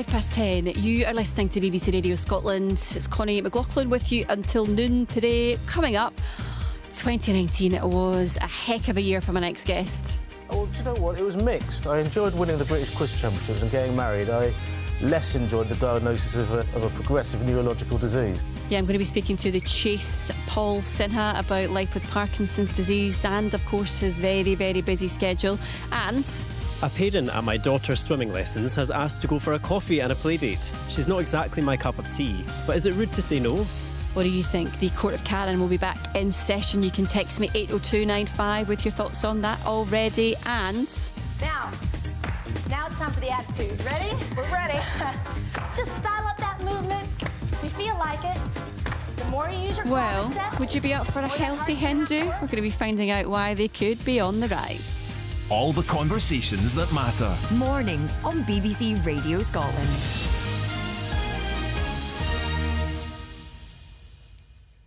10. You are listening to BBC Radio Scotland. It's Connie McLaughlin with you until noon today. Coming up, 2019 was a heck of a year for my next guest. Well, do you know what? It was mixed. I enjoyed winning the British Quiz Championships and getting married. I less enjoyed the diagnosis of a progressive neurological disease. Yeah, I'm going to be speaking to the Chase Paul Sinha about life with Parkinson's disease and, of course, his very, very busy schedule. And a parent at my daughter's swimming lessons has asked to go for a coffee and a playdate. She's not exactly my cup of tea, but is it rude to say no? What do you think? The Court of Karen will be back in session. You can text me 80295 with your thoughts on that already. And Now it's time for the attitude. Ready? We're ready. Just style up that movement. If you feel like it. The more you use your quadriceps, would you be up for a healthy hen do? We're going to be finding out why they could be on the rise. All the conversations that matter. Mornings on BBC Radio Scotland.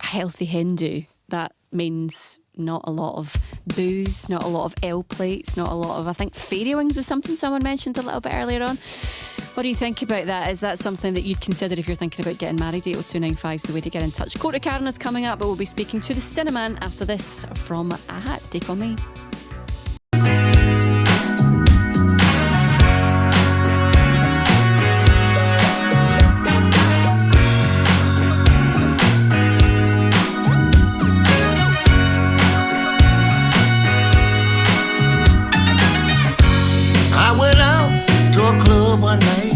A healthy Hindu. That means not a lot of booze, not a lot of L plates, not a lot of, I think, fairy wings was something someone mentioned a little bit earlier on. What do you think about that? Is that something that you'd consider if you're thinking about getting married? 80295 is the way to get in touch. Court of Karen is coming up, but we'll be speaking to the Cinnamon after this from Aha. It's Take On Me. One night,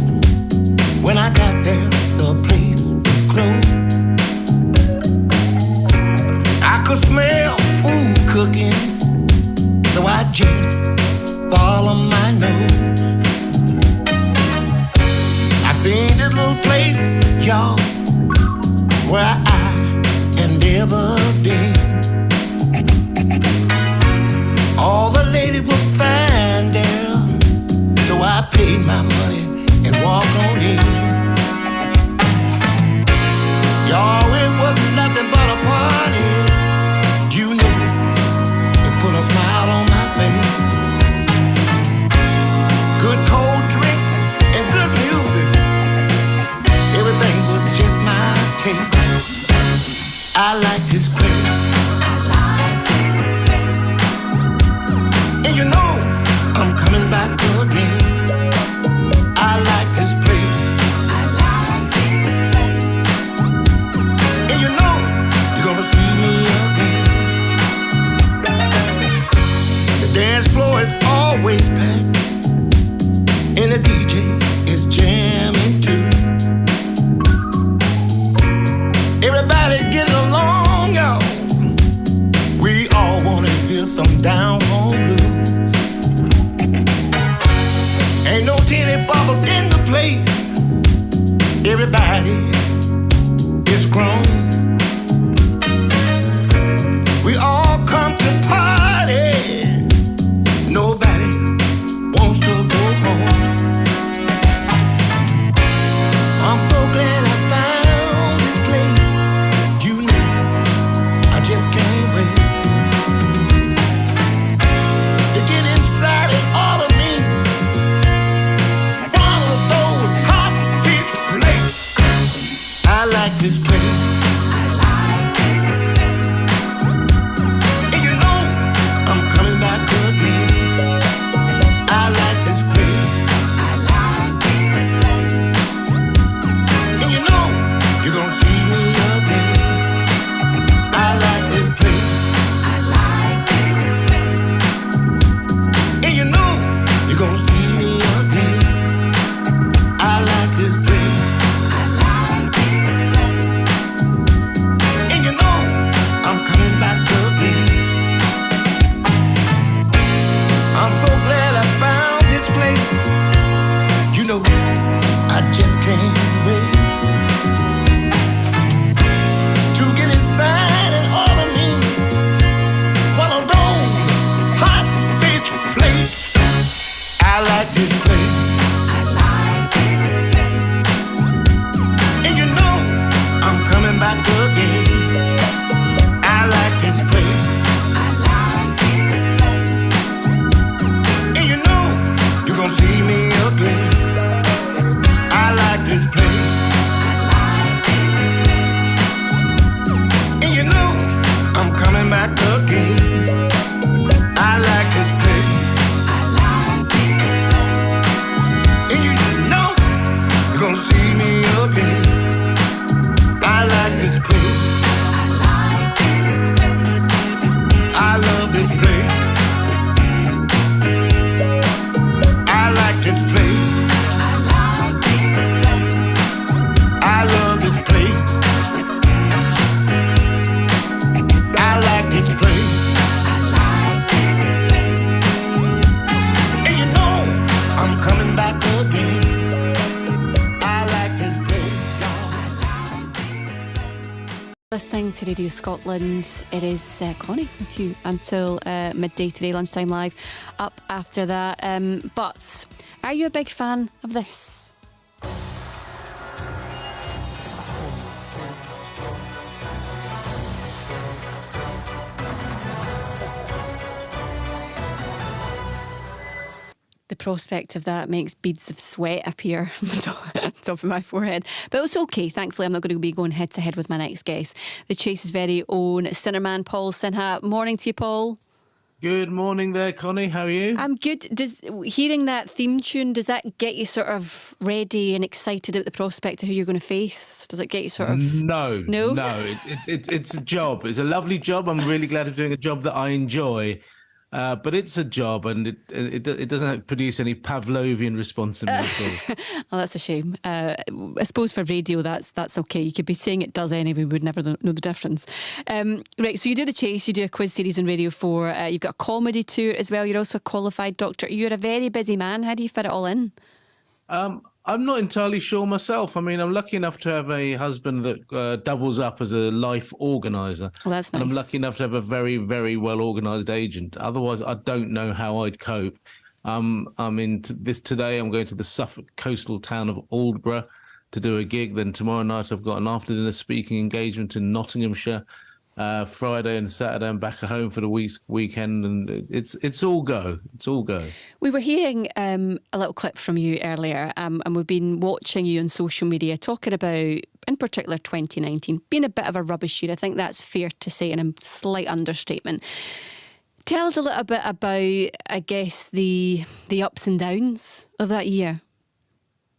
when I got there, the place was closed. I could smell food cooking, so I just followed my nose. I seen this little place, y'all, where I had never been. All the ladies were fine there, so I paid my money and walked on in. Y'all, it was nothing but a party. You know, it put a smile on my face. Good cold drinks and good music. Everything was just my taste. I liked this place. And you know, I'm coming back again. I Listening to Radio Scotland, it is Connie with you until midday today, lunchtime live, up after that. But are you a big fan of this? The prospect of that makes beads of sweat appear on the top of my forehead. But it's okay. Thankfully, I'm not going to be going head to head with my next guest. The Chase's very own Sinnerman, Paul Sinha. Morning to you, Paul. Good morning there, Connie. How are you? I'm good. Hearing that theme tune, does that get you sort of ready and excited at the prospect of who you're going to face? Does it get you sort of... No. It's a job. It's a lovely job. I'm really glad I'm doing a job that I enjoy. But it's a job, and it doesn't produce any Pavlovian response in me at all. Oh, that's a shame. I suppose for radio, that's okay. You could be saying it does anyway. We would never know the difference. Right, so you do The Chase, you do a quiz series on Radio 4. You've got a comedy tour as well. You're also a qualified doctor. You're a very busy man. How do you fit it all in? I'm not entirely sure myself. I mean, I'm lucky enough to have a husband that doubles up as a life organizer. Well, that's nice. And I'm lucky enough to have a very, very well-organized agent. Otherwise, I don't know how I'd cope. I'm today. I'm going to the Suffolk coastal town of Aldborough to do a gig. Then tomorrow night, I've got an after-dinner speaking engagement in Nottinghamshire. Friday and Saturday, I'm back at home for the weekend, and it's all go. It's all go. We were hearing a little clip from you earlier, and we've been watching you on social media talking about, in particular, 2019 being a bit of a rubbish year. I think that's fair to say, and a slight understatement. Tell us a little bit about, I guess, the ups and downs of that year.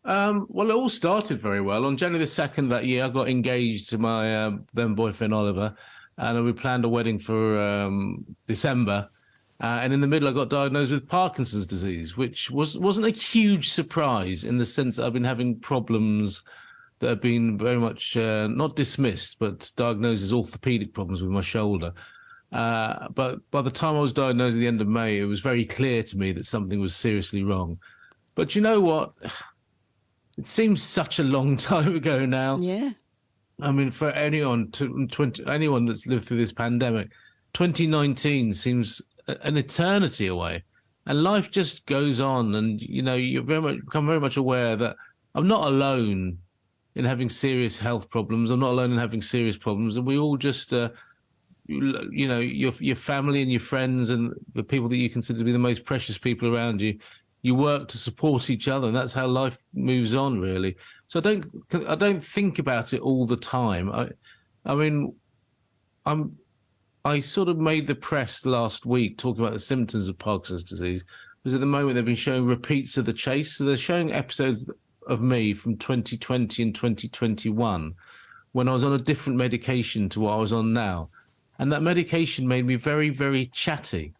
Well, it all started very well. On January the 2nd that year, I got engaged to my then boyfriend Oliver, and we planned a wedding for December. And in the middle, I got diagnosed with Parkinson's disease, which wasn't a huge surprise in the sense that I've been having problems that have been very much not dismissed, but diagnosed as orthopedic problems with my shoulder. But by the time I was diagnosed at the end of May, it was very clear to me that something was seriously wrong. But you know what? It seems such a long time ago now. Yeah. I mean, for anyone that's lived through this pandemic, 2019 seems an eternity away, and life just goes on. And you become very much aware that I'm not alone in having serious health problems. I'm not alone in having serious problems, and we all just, your family and your friends and the people that you consider to be the most precious people around you. You work to support each other, and that's how life moves on, really. So I don't think about it all the time. I sort of made the press last week talking about the symptoms of Parkinson's disease, because at the moment they've been showing repeats of The Chase. So they're showing episodes of me from 2020 and 2021 when I was on a different medication to what I was on now. And that medication made me very, very chatty.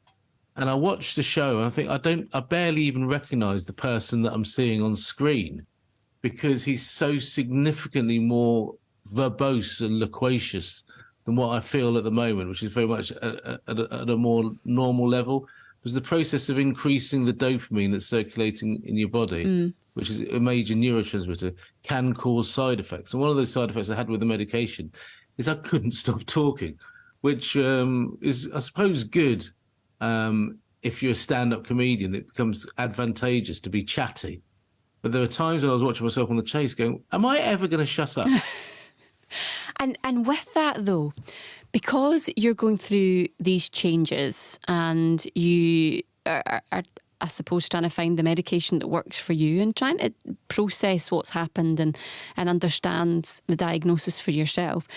And I watched the show and I think I barely even recognize the person that I'm seeing on screen, because he's so significantly more verbose and loquacious than what I feel at the moment, which is very much at a more normal level. Because the process of increasing the dopamine that's circulating in your body, which is a major neurotransmitter, can cause side effects. And one of those side effects I had with the medication is I couldn't stop talking, which is, I suppose, good. If you're a stand-up comedian, it becomes advantageous to be chatty. But there are times when I was watching myself on The Chase going, am I ever going to shut up? And with that, though, because you're going through these changes and you are, I suppose, trying to find the medication that works for you and trying to process what's happened and understand the diagnosis for yourself.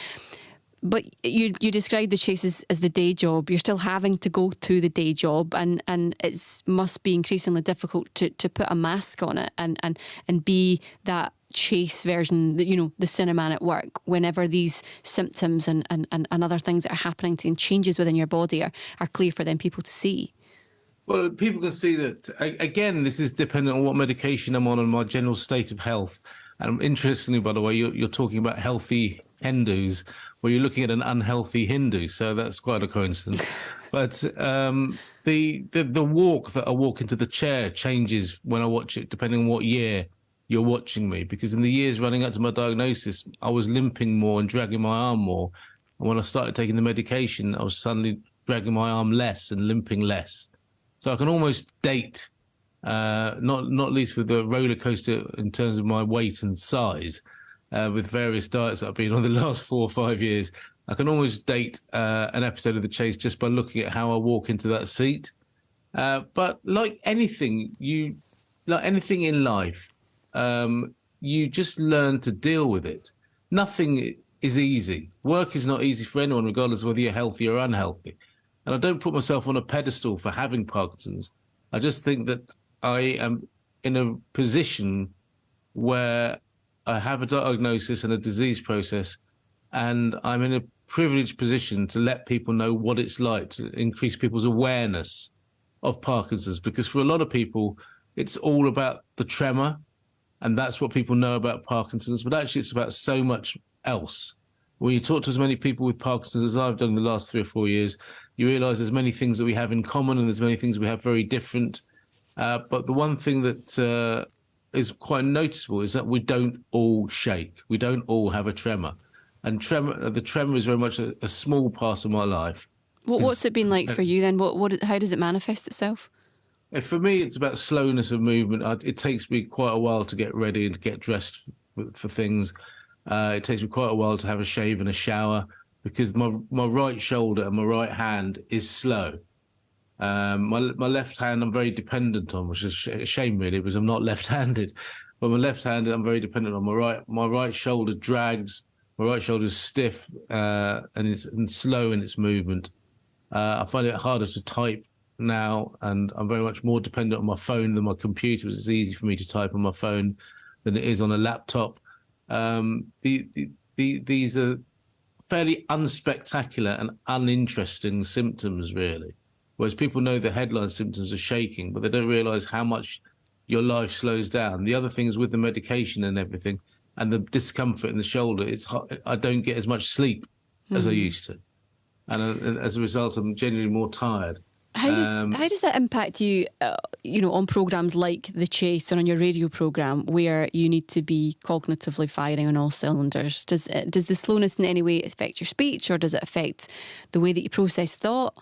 But you described The Chase as the day job. You're still having to go to the day job, and it must be increasingly difficult to put a mask on it and be that Chase version, the Sinnerman at work, whenever these symptoms and other things that are happening to you and changes within your body are clear for them people to see. Well, people can see that, again, this is dependent on what medication I'm on and my general state of health. And interestingly, by the way, you're talking about healthy Hindus, where you're looking at an unhealthy Hindu, so that's quite a coincidence. But the walk that I walk into the chair changes when I watch it, depending on what year you're watching me. Because in the years running up to my diagnosis, I was limping more and dragging my arm more And when I started taking the medication, I was suddenly dragging my arm less and limping less. So I can almost date, not least with the roller coaster in terms of my weight and size, with various diets that I've been on the last 4 or 5 years. I can almost date an episode of The Chase just by looking at how I walk into that seat. But like anything in life, you just learn to deal with it. Nothing is easy. Work is not easy for anyone, regardless of whether you're healthy or unhealthy. And I don't put myself on a pedestal for having Parkinson's. I just think that I am in a position where I have a diagnosis and a disease process, and I'm in a privileged position to let people know what it's like, to increase people's awareness of Parkinson's, because for a lot of people, it's all about the tremor, and that's what people know about Parkinson's, but actually it's about so much else. When you talk to as many people with Parkinson's as I've done in the last 3 or 4 years, you realise there's many things that we have in common and there's many things we have very different. But the one thing that is quite noticeable is that we don't all shake. We don't all have a tremor. And the tremor is very much a small part of my life. What's it been like for you then? How does it manifest itself? For me, it's about slowness of movement. It takes me quite a while to get ready and to get dressed for things. It takes me quite a while to have a shave and a shower because my right shoulder and my right hand is slow. My left hand I'm very dependent on, which is a shame really because I'm not left-handed. But my left-handed I'm very dependent on. My right shoulder drags. My right shoulder is stiff and slow in its movement. I find it harder to type now, and I'm very much more dependent on my phone than my computer. It's easy for me to type on my phone than it is on a laptop. These are fairly unspectacular and uninteresting symptoms, really. Whereas people know the headline symptoms are shaking, but they don't realise how much your life slows down. The other things with the medication and everything, and the discomfort in the shoulder, I don't get as much sleep as I used to, and as a result, I'm genuinely more tired. How does that impact you, on programmes like The Chase or on your radio programme where you need to be cognitively firing on all cylinders? Does the slowness in any way affect your speech, or does it affect the way that you process thought?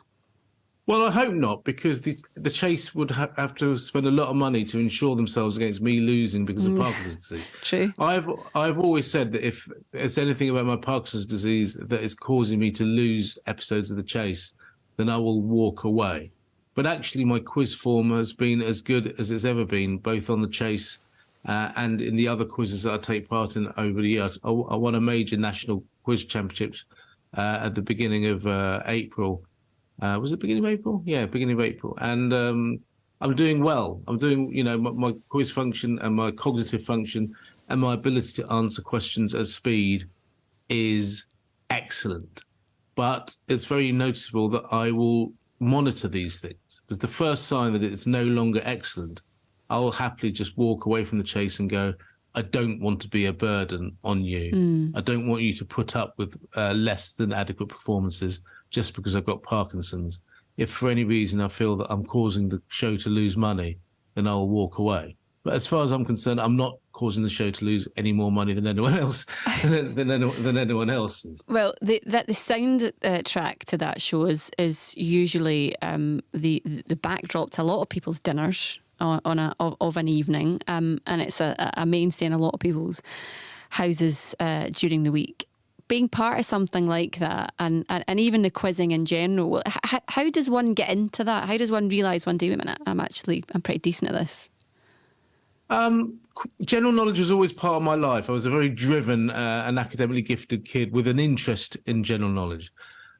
Well, I hope not, because the Chase would have to spend a lot of money to insure themselves against me losing because of Parkinson's disease. True. I've always said that if there's anything about my Parkinson's disease that is causing me to lose episodes of The Chase, then I will walk away. But actually, my quiz form has been as good as it's ever been, both on The Chase and in the other quizzes that I take part in over the years. I won a major national quiz championships at the beginning of April. Was it beginning of April? Yeah, beginning of April. And I'm doing well. I'm doing, my quiz function and my cognitive function and my ability to answer questions at speed is excellent. But it's very noticeable that I will monitor these things, because the first sign that it's no longer excellent, I will happily just walk away from The Chase and go, I don't want to be a burden on you. I don't want you to put up with less than adequate performances just because I've got Parkinson's. If for any reason I feel that I'm causing the show to lose money, then I'll walk away. But as far as I'm concerned, I'm not causing the show to lose any more money than anyone else. than anyone else. Well, the sound track to that show is usually the backdrop to a lot of people's dinners of an evening, and it's a mainstay in a lot of people's houses during the week. Being part of something like that, and even the quizzing in general, how does one get into that? How does one realise one day, wait a minute, I'm pretty decent at this? General knowledge was always part of my life. I was a very driven and academically gifted kid with an interest in general knowledge.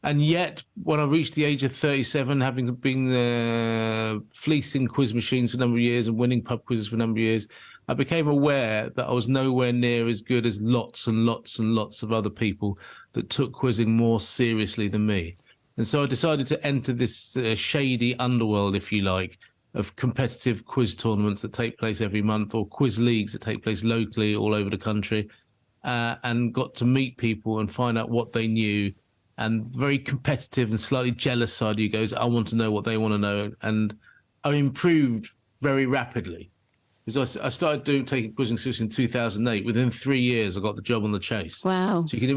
And yet, when I reached the age of 37, having been fleecing quiz machines for a number of years and winning pub quizzes for a number of years, I became aware that I was nowhere near as good as lots and lots and lots of other people that took quizzing more seriously than me. And so I decided to enter this shady underworld, if you like, of competitive quiz tournaments that take place every month, or quiz leagues that take place locally all over the country, and got to meet people and find out what they knew. And very competitive and slightly jealous side of you goes, I want to know what they want to know. And I improved very rapidly. Because I started taking quizzing seriously in 2008. Within 3 years, I got the job on The Chase. Wow. So you can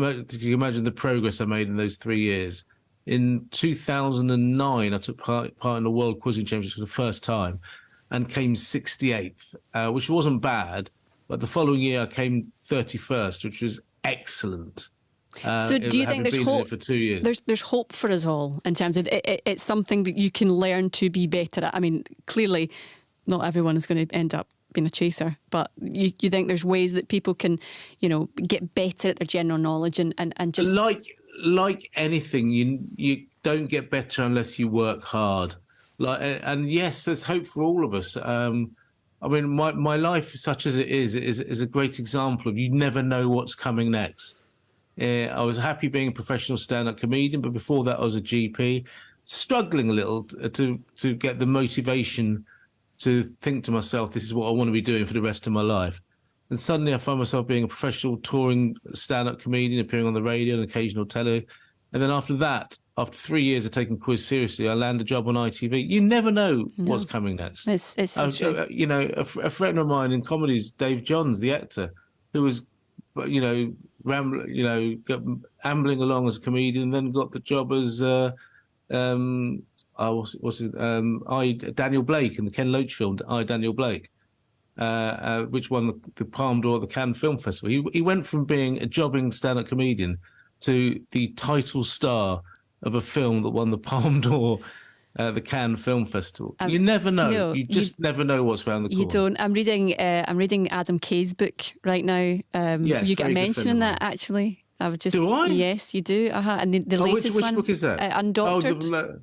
imagine the progress I made in those 3 years. In 2009, I took part in the World Quizzing Championships for the first time and came 68th, which wasn't bad. But the following year, I came 31st, which was excellent. So do you think there's hope? For 2 years. There's hope for us all in terms of it's something that you can learn to be better at. I mean, clearly, not everyone is going to end up being a chaser, but you think there's ways that people can, get better at their general knowledge and just like anything, you don't get better unless you work hard. And yes, there's hope for all of us. I mean, my life, such as it is a great example of you never know what's coming next. I was happy being a professional stand-up comedian, but before that, I was a GP, struggling a little to get the motivation to think to myself, this is what I want to be doing for the rest of my life. And suddenly I find myself being a professional touring stand-up comedian, appearing on the radio and occasional telly. And then after that, after 3 years of taking quiz seriously, I land a job on ITV. You never know what's coming next. It's so true. A friend of mine in comedy is Dave Johns, the actor, who was, ambling along as a comedian, and then got the job as Daniel Blake in the Ken Loach film, Daniel Blake, which won the Palme d'Or at the Cannes Film Festival. He went from being a jobbing stand-up comedian to the title star of a film that won the Palme d'Or at the Cannes Film Festival. You never know. No, you just never know what's around the corner. You don't. I'm reading Adam Kay's book right now. Yes, you get a very good mention friend in of that, actually. I was just. Do I? Yes, you do. And the latest which one. book is that? Undoctored.